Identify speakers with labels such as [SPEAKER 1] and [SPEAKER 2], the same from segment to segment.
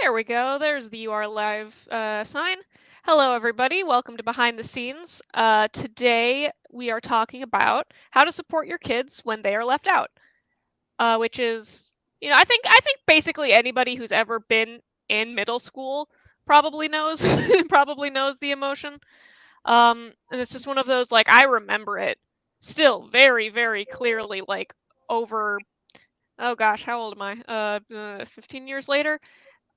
[SPEAKER 1] There we go. There's the "You Are Live" sign. Hello, everybody. Welcome to Behind the Scenes. Today we are talking about how to support your kids when they are left out, which is, I think basically anybody who's ever been in middle school probably knows probably knows the emotion. And it's just one of those, like, I remember it still very, very clearly, like, over, oh gosh, how old am I? 15 years later.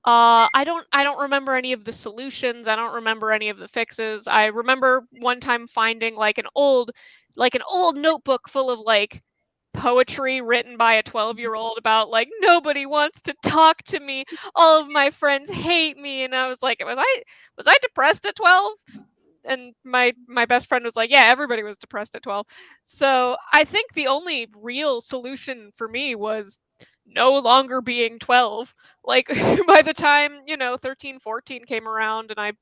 [SPEAKER 1] I don't remember any of the solutions. I don't remember any of the fixes. I remember one time finding like an old notebook full of like poetry written by a 12-year-old about like nobody wants to talk to me. All of my friends hate me, and I was like, was I depressed at 12? And my best friend was like, yeah, everybody was depressed at 12. So I think the only real solution for me was no longer being 12. Like by the time 13, 14 came around and I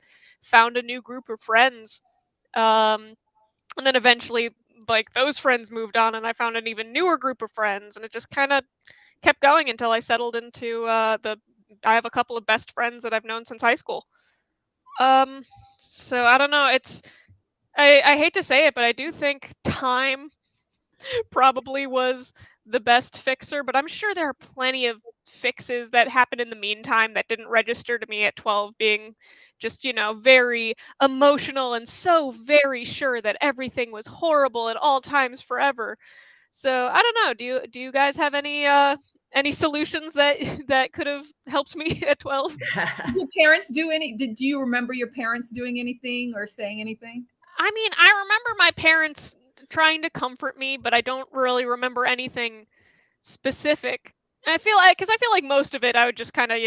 [SPEAKER 1] found a new group of friends, um and then eventually like those friends moved on and I found an even newer group of friends, and it just kind of kept going until I settled into the I have a couple of best friends that I've known since high school. um so I don't know, I hate to say it, but I do think time probably was the best fixer, but I'm sure there are plenty of fixes that happened in the meantime that didn't register to me at 12, being just, very emotional and so very sure that everything was horrible at all times forever. So I don't know. Do you guys have any solutions that that could have helped me at 12?
[SPEAKER 2] Did your parents do any? Did you remember your parents doing anything or saying anything?
[SPEAKER 1] I mean, I remember my parents trying to comfort me, but I don't really remember anything specific. I feel like most of it I would just kind of,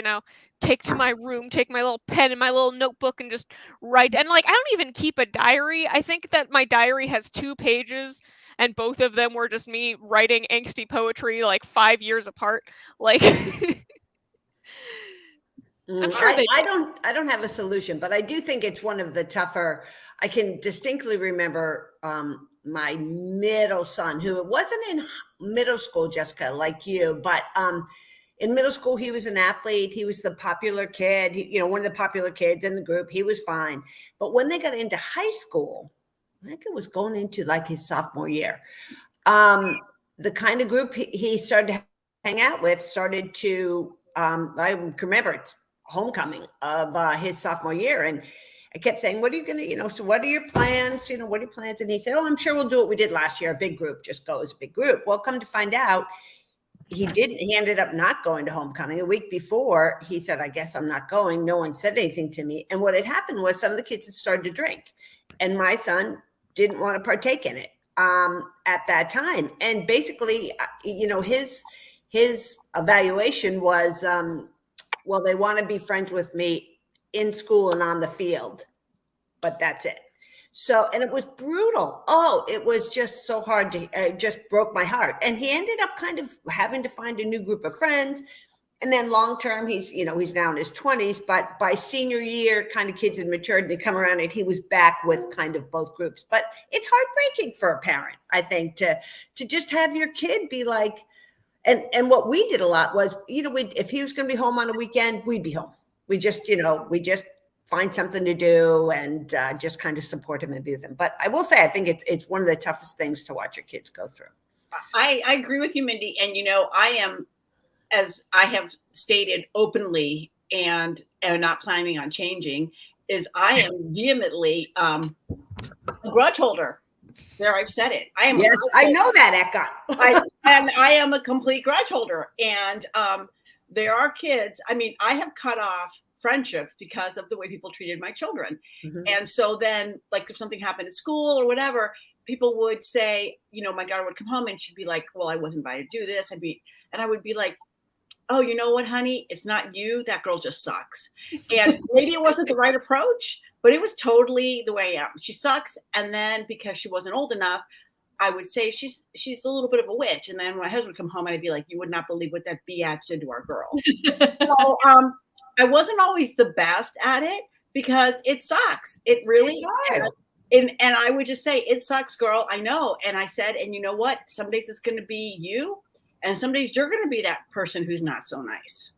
[SPEAKER 1] take to my room, take my little pen and my little notebook and just write. And like, I don't even keep a diary. I think that my diary has 2 pages, and both of them were just me writing angsty poetry like 5 years apart. Like, I'm sure
[SPEAKER 3] I,
[SPEAKER 1] they
[SPEAKER 3] I
[SPEAKER 1] did.
[SPEAKER 3] don't I don't have a solution, but I do think it's one of the tougher. I can distinctly remember my middle son, who wasn't in middle school, Jessica, like you, but in middle school he was an athlete. He was the popular kid, one of the popular kids in the group. He was fine, but when they got into high school, I think it was going into like his sophomore year. Um, the kind of group he started to hang out with started to I can remember it's homecoming of his sophomore year, and I kept saying, what are you going to, so what are your plans, what are your plans? And he said, oh, I'm sure we'll do what we did last year, a big group, just go as a big group. Well, come to find out, he ended up not going to homecoming. A week before, he said, I guess I'm not going. No one said anything to me. And what had happened was some of the kids had started to drink, and my son didn't want to partake in it at that time. And basically, his evaluation was, well, they want to be friends with me in school and on the field, but that's it. So, and it was brutal. Oh, it was just so hard to, it just broke my heart. And he ended up kind of having to find a new group of friends. And then long term, he's now in his 20s, but by senior year, kind of kids had matured and they come around and he was back with kind of both groups. But it's heartbreaking for a parent, I think, to just have your kid be like, and what we did a lot was, if he was going to be home on a weekend, we'd be home. We just find something to do and just kind of support him and be with him. But I will say, I think it's one of the toughest things to watch your kids go through.
[SPEAKER 4] I agree with you, Mindy. And I am, as I have stated openly and am not planning on changing, is I am vehemently a grudge holder. There, I've said it. I am.
[SPEAKER 3] Yes, I know that, Eka.
[SPEAKER 4] And I am a complete grudge holder. And there are kids. I mean, I have cut off friendships because of the way people treated my children. Mm-hmm. And so then, like, if something happened at school or whatever, people would say, my daughter would come home and she'd be like, well, I wasn't invited to do this. And I would be like, oh, you know what, honey? It's not you. That girl just sucks. And maybe it wasn't the right approach, but it was totally the way out. She sucks. And then because she wasn't old enough, I would say she's a little bit of a witch. And then my husband would come home and I'd be like, you would not believe what that biatch did to our girl. So I wasn't always the best at it because it sucks. It really is. And I would just say, it sucks, girl. I know. And I said, and you know what? Some days it's going to be you. And some days you're going to be that person who's not so nice.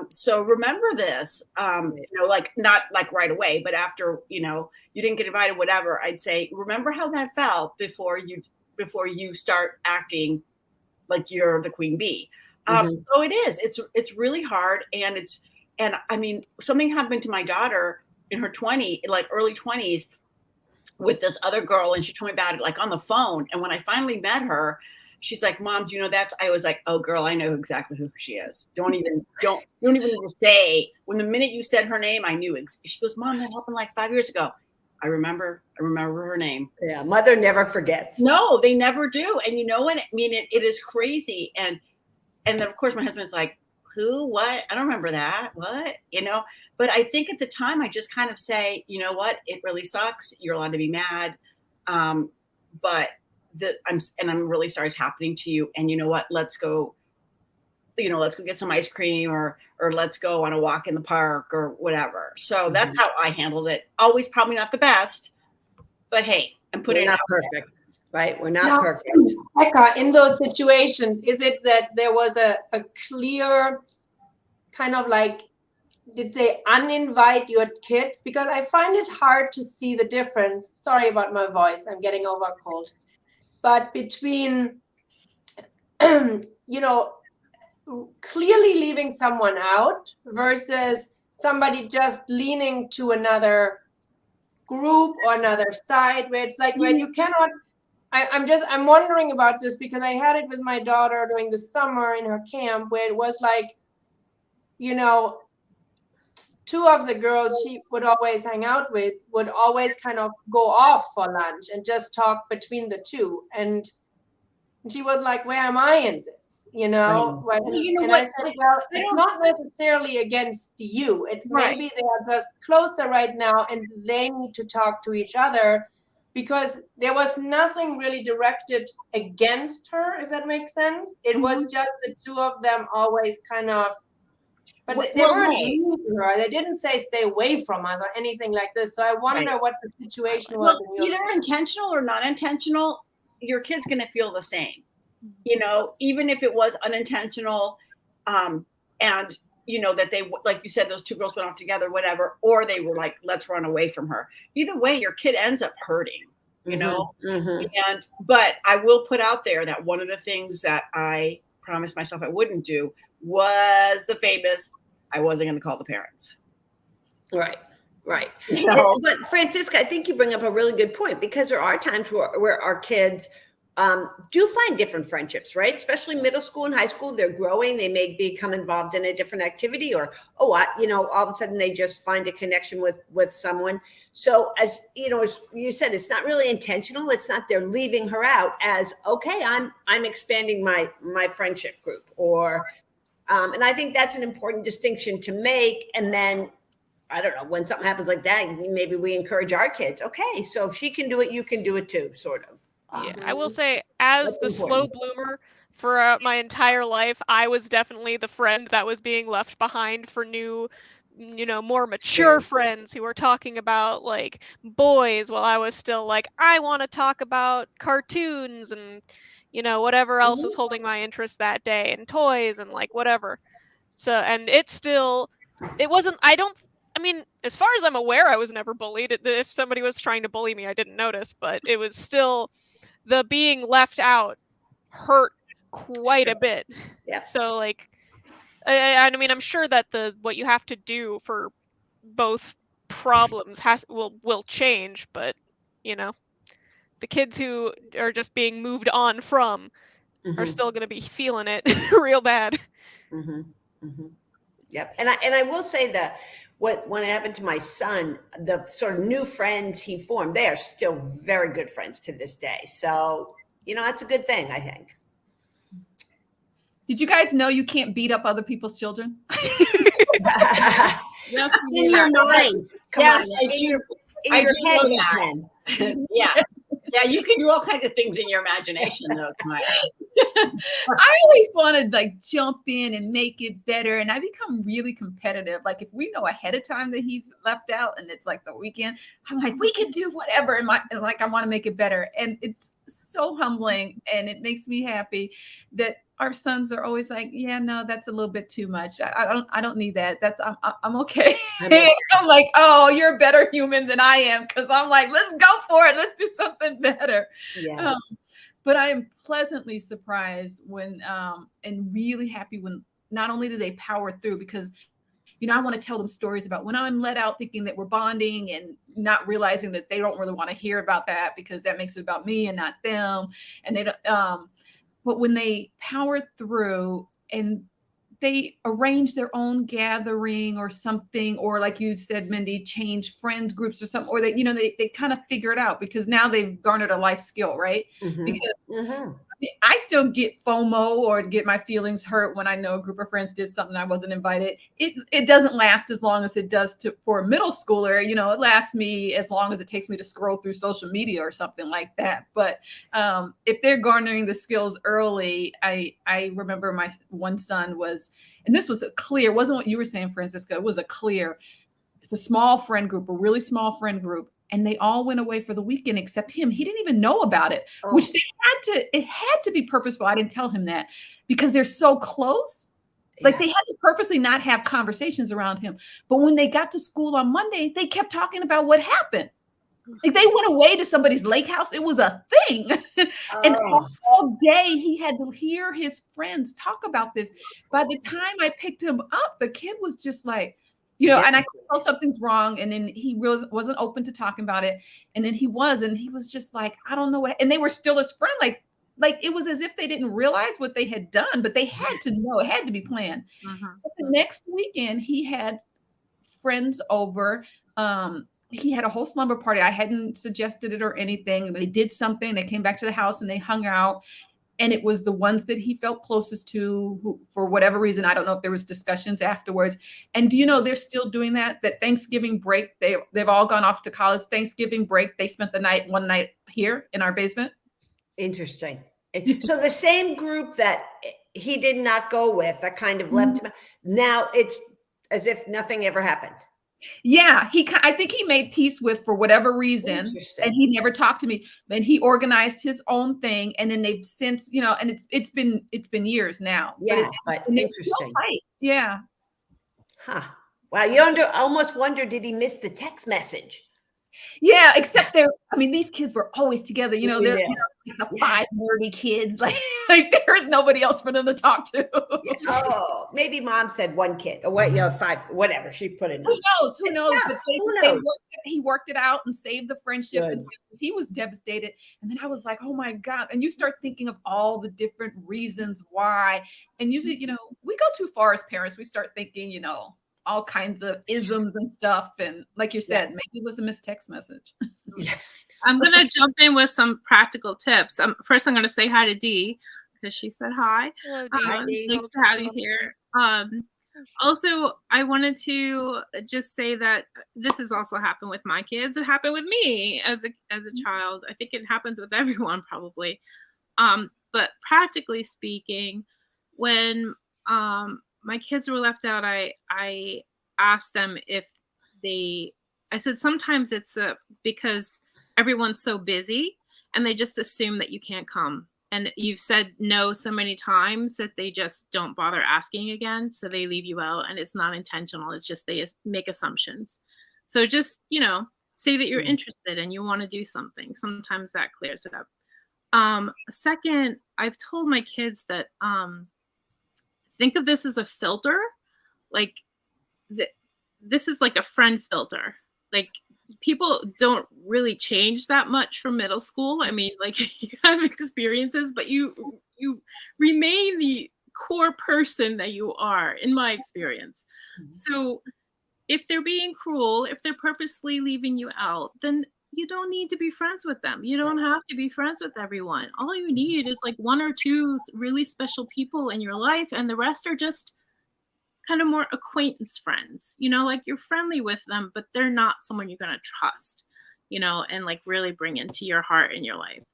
[SPEAKER 4] So remember this, like not like right away, but after, you didn't get invited, whatever, I'd say, remember how that felt before you start acting like you're the queen bee. So it is, it's really hard. And I mean, something happened to my daughter in her early 20s with this other girl. And she told me about it like on the phone. And when I finally met her, she's like, Mom, do you know that? I was like, oh girl, I know exactly who she is. Don't even need to say. When the minute you said her name, I knew. She goes, Mom, that happened like 5 years ago. I remember her name.
[SPEAKER 3] Yeah, mother never forgets.
[SPEAKER 4] No, they never do. And you know what? I mean, it is crazy. And then of course my husband's like, who, what? I don't remember that. What? But I think at the time I just kind of say, you know what? It really sucks. You're allowed to be mad. But I'm really sorry it's happening to you. And you know what? Let's go get some ice cream or let's go on a walk in the park or whatever. So that's how I handled it. Always probably not the best, but hey, I'm putting it out
[SPEAKER 3] perfect,
[SPEAKER 4] there.
[SPEAKER 3] right? We're not perfect.
[SPEAKER 5] Becca, in those situations, is it that there was a clear kind of like, did they uninvite your kids? Because I find it hard to see the difference. Sorry about my voice. I'm getting over a cold. But between, clearly leaving someone out versus somebody just leaning to another group or another side where it's like, when you cannot, I'm wondering about this because I had it with my daughter during the summer in her camp where it was like, two of the girls she would always hang out with would always kind of go off for lunch and just talk between the two. And she was like, where am I in this? And I said, well, it's not necessarily against you. It's maybe they are just closer right now and they need to talk to each other because there was nothing really directed against her, if that makes sense. It was just the two of them always kind of, but they weren't mean to her. They didn't say stay away from us or anything like this. So I wonder what the situation was.
[SPEAKER 4] Well, either intentional or not intentional, your kid's going to feel the same. Even if it was unintentional, and that they, like you said, those two girls went off together, whatever, or they were like, let's run away from her. Either way, your kid ends up hurting, but I will put out there that one of the things that I promised myself I wouldn't do was the famous, I wasn't going to call the parents.
[SPEAKER 3] Right. But Francisca, I think you bring up a really good point because there are times where our kids do find different friendships, right? Especially middle school and high school, they're growing. They may become involved in a different activity or, all of a sudden they just find a connection with someone. So as you said, it's not really intentional. It's not they're leaving her out as, okay, I'm expanding my friendship group or, and I think that's an important distinction to make. And then, I don't know, when something happens like that, maybe we encourage our kids, okay, so if she can do it, you can do it too, sort of.
[SPEAKER 1] Yeah, I will say, as the slow bloomer for my entire life, I was definitely the friend that was being left behind for new, more mature friends who were talking about like boys while I was still like, I want to talk about cartoons and, whatever else was holding my interest that day and toys and like whatever. So, and it wasn't, I mean, as far as I'm aware, I was never bullied. If somebody was trying to bully me, I didn't notice, but it was still, the being left out hurt quite a bit.
[SPEAKER 3] Yeah.
[SPEAKER 1] So like, I mean, I'm sure that what you have to do for both problems will change, but the kids who are just being moved on from are still going to be feeling it real bad.
[SPEAKER 3] Yep. And I will say that when it happened to my son, the sort of new friends he formed, they are still very good friends to this day. So, that's a good thing, I think.
[SPEAKER 2] Did you guys know you can't beat up other people's children?
[SPEAKER 3] In your mind. Come on. In your head, you can.
[SPEAKER 4] Yeah, you can do all kinds of things in your imagination, though.
[SPEAKER 2] I always want to like jump in and make it better, and I become really competitive. Like if we know ahead of time that he's left out, and it's like the weekend, I'm like, we can do whatever, and I want to make it better, and it's so humbling, and it makes me happy that our sons are always like, yeah, no, that's a little bit too much. I don't need that. I'm okay. I'm like, oh, you're a better human than I am. Cause I'm like, let's go for it. Let's do something better.
[SPEAKER 3] Yeah.
[SPEAKER 2] But I am pleasantly surprised when, and really happy when not only do they power through, because I want to tell them stories about when I'm let out thinking that we're bonding and not realizing that they don't really want to hear about that because that makes it about me and not them. And they don't, but when they power through and they arrange their own gathering or something, or like you said, Mindy, change friends groups or something, or they kind of figure it out because now they've garnered a life skill, right? Because I still get FOMO or get my feelings hurt when I know a group of friends did something I wasn't invited. It doesn't last as long as it does for a middle schooler. It lasts me as long as it takes me to scroll through social media or something like that. But if they're garnering the skills early, I remember my one son was, and this was wasn't what you were saying, Francisca. It was it's a small friend group, a really small friend group. And they all went away for the weekend except him. He didn't even know about it, which it had to be purposeful. I didn't tell him that because they're so close. Like they had to purposely not have conversations around him. But when they got to school on Monday, they kept talking about what happened. Like they went away to somebody's lake house. It was a thing. And all day he had to hear his friends talk about this. By the time I picked him up, the kid was just like, and I could tell something's wrong. And then he wasn't open to talking about it. And then he was just like, I don't know what, and they were still his friend. Like it was as if they didn't realize what they had done, but they had to know, it had to be planned. But the next weekend he had friends over. He had a whole slumber party. I hadn't suggested it or anything. They did something. They came back to the house and they hung out. And it was the ones that he felt closest to, who, for whatever reason, I don't know if there was discussions afterwards. And do you know they're still doing that? That Thanksgiving break, they've all gone off to college. Thanksgiving break, they spent one night here in our basement.
[SPEAKER 3] Interesting. So the same group that he did not go with, that kind of left him. Now it's as if nothing ever happened.
[SPEAKER 2] Yeah, I think he made peace with, for whatever reason, and he never talked to me. But he organized his own thing, and then they've since, and it's been years now.
[SPEAKER 3] Yeah, but interesting.
[SPEAKER 2] Yeah.
[SPEAKER 3] Huh. Wow. You almost wonder, did he miss the text message?
[SPEAKER 2] Yeah, except these kids were always together. They're the 5 nerdy kids. Like there's nobody else for them to talk to.
[SPEAKER 3] Oh, maybe mom said 1 kid or 5, whatever she put in.
[SPEAKER 2] Who knows? Who knows? He worked it out and saved the friendship. And he was devastated. And then I was like, oh my God. And you start thinking of all the different reasons why. And usually, we go too far as parents. We start thinking, all kinds of isms and stuff. And like you said, maybe it was a missed text message.
[SPEAKER 6] Yeah. I'm going to jump in with some practical tips. First, I'm going to say hi to Dee because she said hi.
[SPEAKER 1] Hello, Dee.
[SPEAKER 6] Thanks for having you here. Also, I wanted to just say that this has also happened with my kids. It happened with me as a child. I think it happens with everyone probably. But practically speaking, when my kids were left out, I asked them if I said sometimes it's because everyone's so busy and they just assume that you can't come. And you've said no so many times that they just don't bother asking again. So they leave you out and it's not intentional. It's just they make assumptions. So just, say that you're interested and you want to do something. Sometimes that clears it up. Second, I've told my kids that think of this as a filter. Like this is like a friend filter. Like people don't really change that much from middle school. I mean, like you have experiences, but you remain the core person that you are, in my experience. So if they're being cruel, if they're purposely leaving you out, then you don't need to be friends with them. You don't have to be friends with everyone. All you need is like 1 or 2 really special people in your life, and the rest are just kind of more acquaintance friends, like you're friendly with them, but they're not someone you're going to trust, and like really bring into your heart and your life.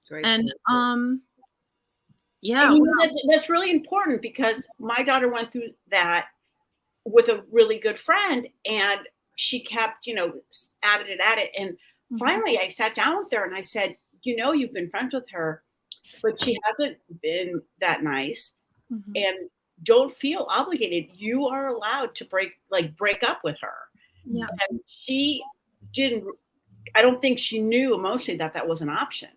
[SPEAKER 3] Great.
[SPEAKER 6] And
[SPEAKER 4] that's really important because my daughter went through that with a really good friend, and she kept, at it. And finally I sat down with her and I said, you've been friends with her, but she hasn't been that nice. and don't feel obligated. You are allowed to break up with her.
[SPEAKER 6] Yeah.
[SPEAKER 4] And she didn't, I don't think she knew emotionally that that was an option.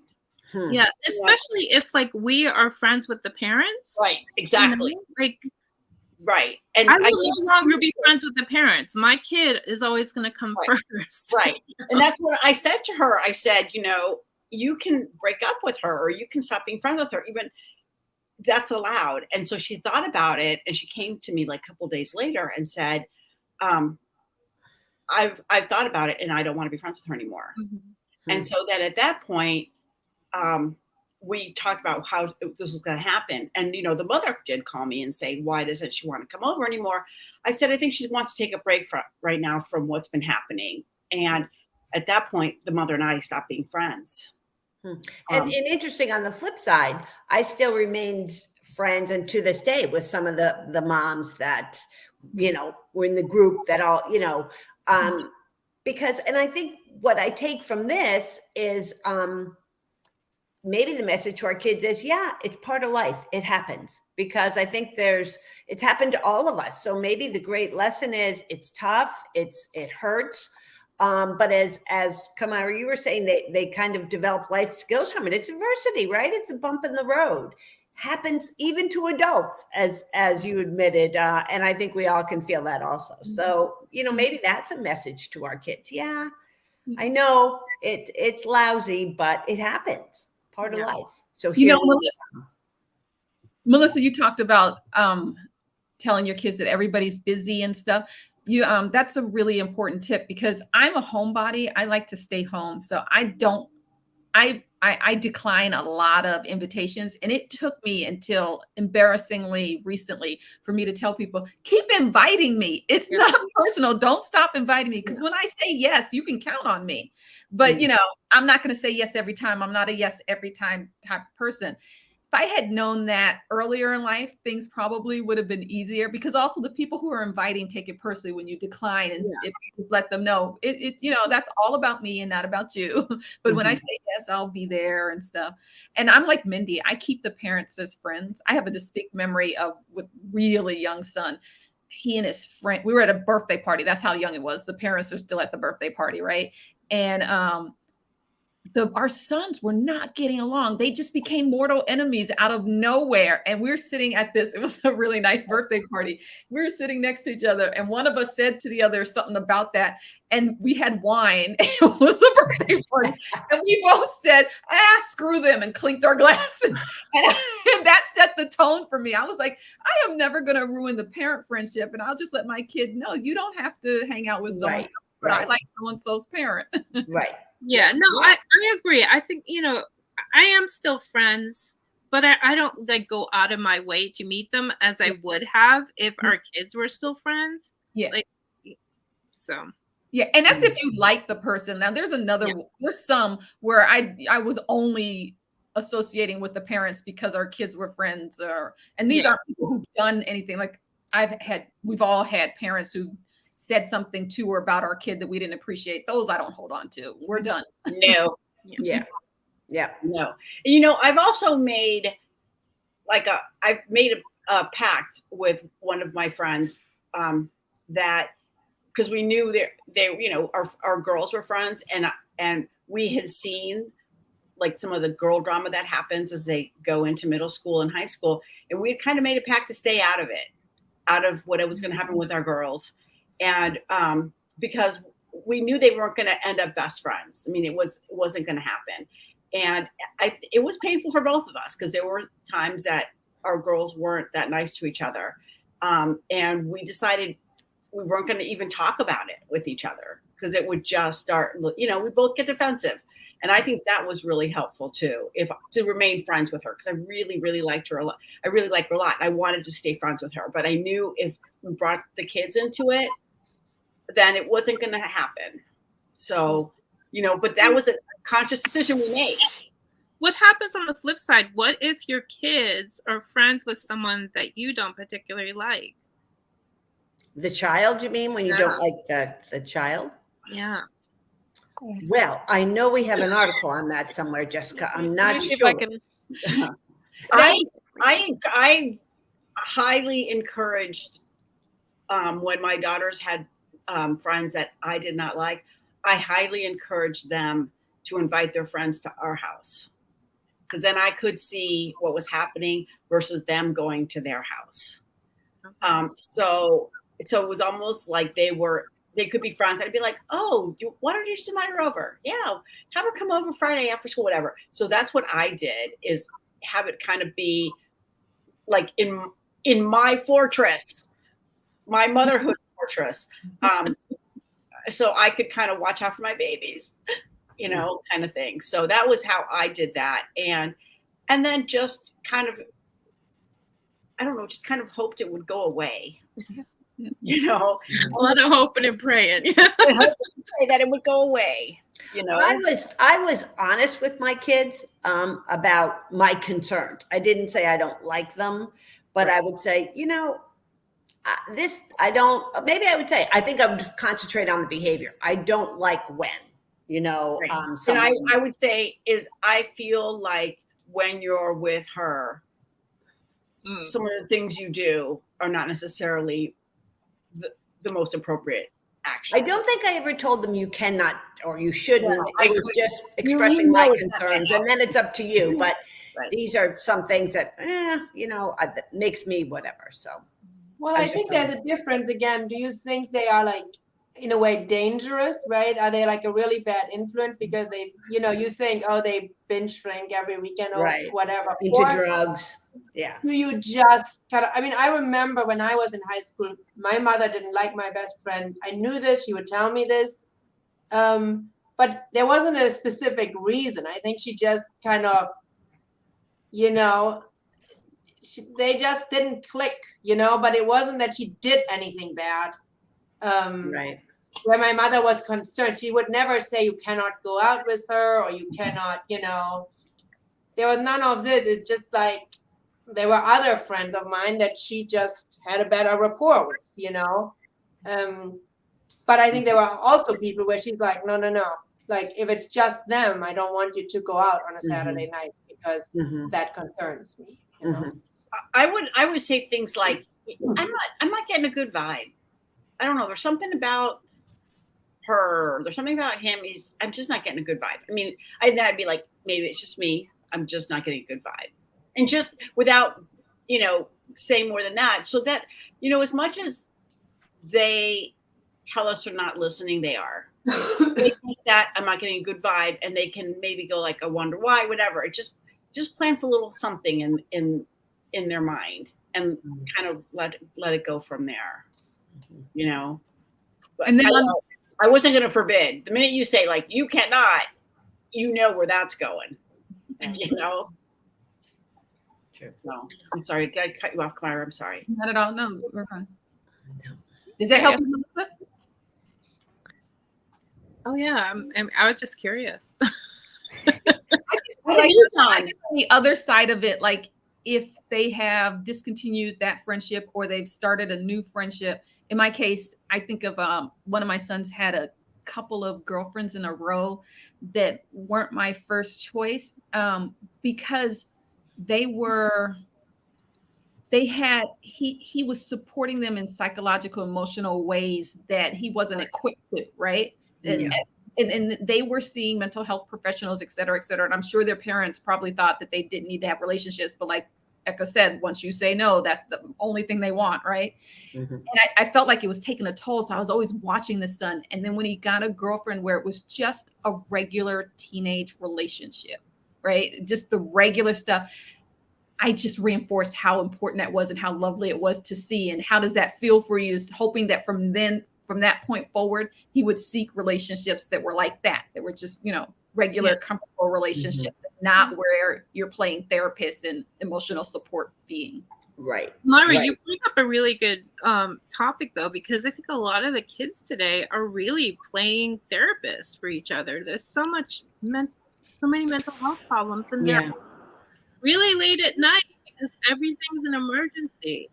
[SPEAKER 6] Yeah, especially if like we are friends with the parents.
[SPEAKER 4] Right, exactly.
[SPEAKER 6] You know? Like,
[SPEAKER 4] right. And
[SPEAKER 6] I will no longer be friends with the parents. My kid is always going to come first.
[SPEAKER 4] Right. And that's what I said to her. I said, you know, you can break up with her or you can stop being friends with her. Even that's allowed. And so she thought about it and she came to me like a couple of days later and said, I've thought about it and I don't want to be friends with her anymore. And so then at that point, we talked about how this was going to happen. And, you know, the mother did call me and say, why doesn't she want to come over anymore? I said, I think she wants to take a break right now from what's been happening. And at that point, the mother and I stopped being friends.
[SPEAKER 3] And interesting, on the flip side, I still remained friends, and to this day, with some of the moms that, you know, were in the group that all, you know, because, and I think what I take from this is, maybe the message to our kids is, yeah, it's part of life. It happens, because I think it's happened to all of us. So maybe the great lesson is it's tough. It hurts. But as Kamara, you were saying, they kind of develop life skills from it. It's adversity, right? It's a bump in the road. Happens even to adults, as you admitted. And I think we all can feel that also. So, you know, maybe that's a message to our kids. Yeah, I know it's lousy, but it happens. Part of life. So
[SPEAKER 2] you know, Melissa, you talked about telling your kids that everybody's busy and stuff. You that's a really important tip, because I'm a homebody. I like to stay home. So I decline a lot of invitations, and it took me until embarrassingly recently for me to tell people, keep inviting me. It's not personal. Don't stop inviting me, because when I say yes, you can count on me. But, you know, I'm not going to say yes every time. I'm not a yes every time type of person. If I had known that earlier in life, things probably would have been easier, because also the people who are inviting take it personally when you decline, and if you let them know it, you know, that's all about me and not about you. But when I say yes, I'll be there and stuff. And I'm like Mindy, I keep the parents as friends. I have a distinct memory of with really young son. He and his friend, we were at a birthday party. That's how young it was. The parents are still at the birthday party, right? And our sons were not getting along. They just became mortal enemies out of nowhere. And we're sitting at this, it was a really nice birthday party. We were sitting next to each other, and one of us said to the other something about that. And we had wine. It was a birthday party. And we both said, screw them, and clinked our glasses. And that set the tone for me. I was like, I am never going to ruin the parent friendship. And I'll just let my kid know, you don't have to hang out with so-and-so. But I like so-and-so's parent.
[SPEAKER 3] Right.
[SPEAKER 6] Yeah, no, I agree. I think, you know, I am still friends, but I don't like go out of my way to meet them as I would have if our kids were still friends.
[SPEAKER 2] Yeah.
[SPEAKER 6] Like, so.
[SPEAKER 2] Yeah, and that's if you like the person. Now there's there's some where I was only associating with the parents because our kids were friends, and these aren't people who've done anything. Like we've all had parents who said something to or about our kid that we didn't appreciate. Those I don't hold on to. We're done.
[SPEAKER 4] No.
[SPEAKER 3] Yeah.
[SPEAKER 4] No. And, you know, I've also made a pact with one of my friends that, because we knew they you know, our girls were friends, and we had seen like some of the girl drama that happens as they go into middle school and high school. And we had kind of made a pact to stay out of it, out of what was going to happen with our girls. And because we knew they weren't going to end up best friends. I mean, it wasn't going to happen. And it was painful for both of us, because there were times that our girls weren't that nice to each other. And we decided we weren't going to even talk about it with each other, because it would just start, you know, we both get defensive. And I think that was really helpful too, to remain friends with her, because I really, really liked her a lot. I really liked her a lot. I wanted to stay friends with her, but I knew if we brought the kids into it, then it wasn't going to happen. So, you know, but that was a conscious decision we made.
[SPEAKER 6] What happens on the flip side? What if your kids are friends with someone that you don't particularly like?
[SPEAKER 3] The child, you mean, when you don't like the child?
[SPEAKER 6] Yeah.
[SPEAKER 3] Well, I know we have an article on that somewhere, Jessica. I'm not sure.
[SPEAKER 1] If I can.
[SPEAKER 4] highly encouraged when my daughters had friends that I did not like. I highly encouraged them to invite their friends to our house, because then I could see what was happening versus them going to their house. So it was almost like they could be friends. I'd be like, oh, why don't you just invite her over? Yeah, have her come over Friday after school, whatever. So that's what I did, is have it kind of be like in my fortress, my motherhood fortress. So I could kind of watch out for my babies, kind of thing. So that was how I did that. And then just kind of, I don't know, just kind of hoped it would go away.
[SPEAKER 6] A lot of hoping and praying.
[SPEAKER 4] That it would go away.
[SPEAKER 3] I was honest with my kids about my concerns. I didn't say I don't like them, but I would say, this, maybe I would say, I think I would concentrate on the behavior. I don't like when,
[SPEAKER 4] and I would say is I feel like when you're with her, some of the things you do are not necessarily the most appropriate action.
[SPEAKER 3] I don't think I ever told them you cannot or you shouldn't. I was just expressing my concerns, and then it's up to you. But these are some things that, that makes me whatever. So,
[SPEAKER 5] well, I think there's a difference again. Do you think they are like, in a way, dangerous, right? Are they like a really bad influence because they, you think, oh, they binge drink every weekend or whatever.
[SPEAKER 3] Into drugs. Yeah.
[SPEAKER 5] Do you just I remember when I was in high school, my mother didn't like my best friend. I knew this, she would tell me this. But there wasn't a specific reason. I think she just kind of, they just didn't click, but it wasn't that she did anything bad. Where my mother was concerned, she would never say you cannot go out with her or you cannot, there was none of this. It's just like there were other friends of mine that she just had a better rapport with, but I think there were also people where she's like, no. Like if it's just them, I don't want you to go out on a Saturday night because that concerns me.
[SPEAKER 4] I would say things like, I'm not getting a good vibe. I don't know. There's something about her. There's something about him. I'm just not getting a good vibe. I mean, I'd be like, maybe it's just me. I'm just not getting a good vibe. And just without, saying more than that. So that, as much as they tell us they're not listening, they are. They think that I'm not getting a good vibe, and they can maybe go like, I wonder why, whatever. It just plants a little something in their mind, and kind of let it go from there. But
[SPEAKER 2] and then
[SPEAKER 4] I wasn't going to forbid. The minute you say like you cannot, where that's going.
[SPEAKER 3] True.
[SPEAKER 4] No, I'm sorry. Did I cut you off, Clara? I'm sorry.
[SPEAKER 2] Not at all. No, we're fine. No. Does that help you, Melissa?
[SPEAKER 6] Oh yeah, I was just curious.
[SPEAKER 2] On the other side of it, like if they have discontinued that friendship or they've started a new friendship. In my case, I think of one of my sons had a couple of girlfriends in a row that weren't my first choice because he was supporting them in psychological, emotional ways that he wasn't equipped to, right? And they were seeing mental health professionals, et cetera, et cetera. And I'm sure their parents probably thought that they didn't need to have relationships, but like Eka said, once you say no, that's the only thing they want, right? And I felt like it was taking a toll. So I was always watching this son. And then when he got a girlfriend where it was just a regular teenage relationship, right? Just the regular stuff. I just reinforced how important that was and how lovely it was to see. And how does that feel for you? Is hoping that from that point forward, he would seek relationships that were like that were just, regular, comfortable relationships, not where you're playing therapist and emotional support being.
[SPEAKER 3] Right.
[SPEAKER 6] Myra, you bring up a really good topic though, because I think a lot of the kids today are really playing therapists for each other. There's so many mental health problems, and they're really late at night because everything's an emergency.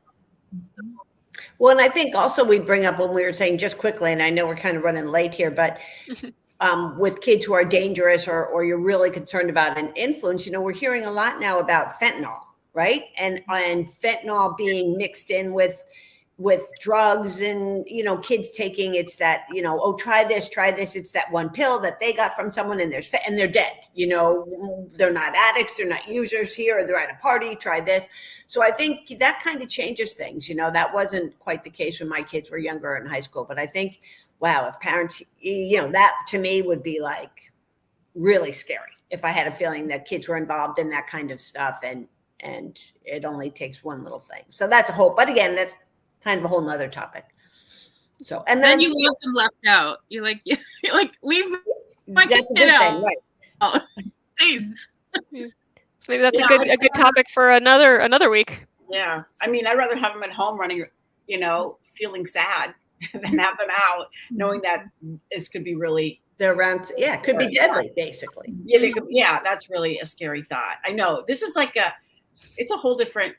[SPEAKER 6] So.
[SPEAKER 3] Well, and I think also we bring up when we were saying just quickly, and I know we're kind of running late here, but with kids who are dangerous or you're really concerned about an influence, we're hearing a lot now about fentanyl. right? And fentanyl being mixed in with drugs, and kids taking, it's that, oh, try this, it's that one pill that they got from someone, and they're dead. They're not addicts, they're not users here, or they're at a party, try this. So I think that kind of changes things. That wasn't quite the case when my kids were younger in high school, but I think, wow, if parents, that to me would be like really scary if I had a feeling that kids were involved in that kind of stuff, and it only takes one little thing. So that's a whole, but again, that's kind of a whole nother topic. So, and then
[SPEAKER 6] you want them left out. You're like, leave my
[SPEAKER 3] that's
[SPEAKER 6] kid out.
[SPEAKER 3] thing, right?
[SPEAKER 6] Oh, please.
[SPEAKER 1] So maybe that's a good topic for another week.
[SPEAKER 4] Yeah. I mean, I'd rather have them at home running, feeling sad than have them out, knowing that this could be really,
[SPEAKER 3] they're around. Yeah. It could be deadly, basically.
[SPEAKER 4] Yeah. That's really a scary thought. I know this is it's a whole different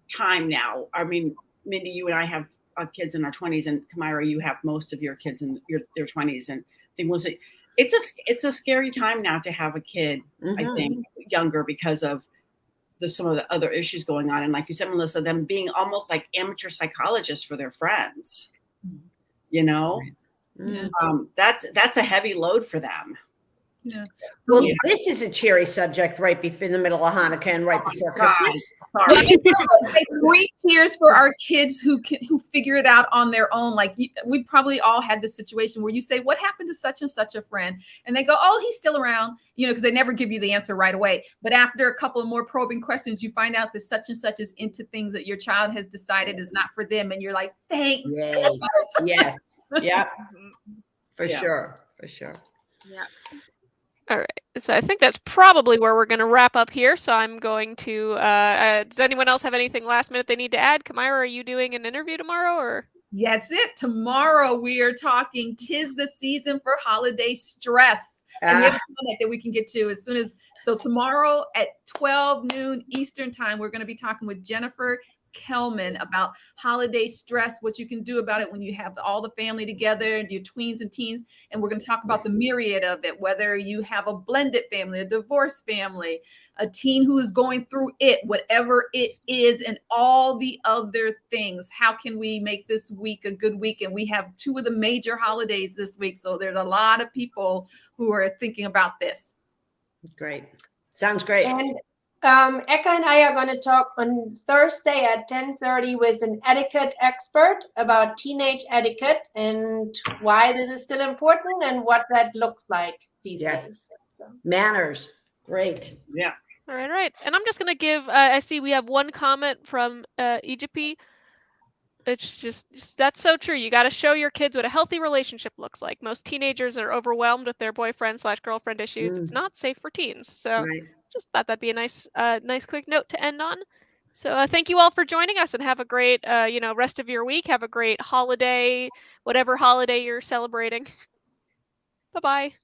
[SPEAKER 4] time now. I mean, Mindy, you and I have kids in our 20s, and Kamira, you have most of your kids in their 20s. And I think it's a scary time now to have a kid, I think, younger, because of some of the other issues going on. And like you said, Melissa, them being almost like amateur psychologists for their friends, that's a heavy load for them.
[SPEAKER 6] Yeah.
[SPEAKER 3] Well, this is a cheery subject right before in the middle of Hanukkah and right before Christmas.
[SPEAKER 2] Like 3 tears for our kids who figure it out on their own. Like we probably all had this situation where you say, "What happened to such and such a friend?" And they go, "Oh, he's still around," because they never give you the answer right away. But after a couple of more probing questions, you find out that such and such is into things that your child has decided is not for them, and you're like, "Thanks."
[SPEAKER 3] Yay. Yes. Yeah. For sure.
[SPEAKER 6] Yeah.
[SPEAKER 1] All right. So I think that's probably where we're going to wrap up here. So I'm going to, does anyone else have anything last minute they need to add? Kamira, are you doing an interview tomorrow, or?
[SPEAKER 2] Yeah, that's it. Tomorrow we are talking 'Tis the Season for Holiday Stress. And we have a comment that we can get to as soon as, so tomorrow at 12 noon Eastern time, we're going to be talking with Jennifer Kelman about holiday stress, what you can do about it when you have all the family together and your tweens and teens. And we're going to talk about the myriad of it, whether you have a blended family, a divorced family, a teen who is going through it, whatever it is, and all the other things. How can we make this week a good week? And we have 2 of the major holidays this week. So there's a lot of people who are thinking about this.
[SPEAKER 3] Great. Sounds great.
[SPEAKER 5] And Eka and I are going to talk on Thursday at 10:30 with an etiquette expert about teenage etiquette and why this is still important and what that looks like these days. So.
[SPEAKER 3] Manners. Great.
[SPEAKER 4] Yeah.
[SPEAKER 1] All right. And I'm just going to give, I see we have one comment from Egypt. It's just that's so true. You got to show your kids what a healthy relationship looks like. Most teenagers are overwhelmed with their boyfriend/girlfriend issues. It's not safe for teens. So just thought that'd be a nice quick note to end on. So thank you all for joining us, and have a great, rest of your week. Have a great holiday, whatever holiday you're celebrating. Bye-bye.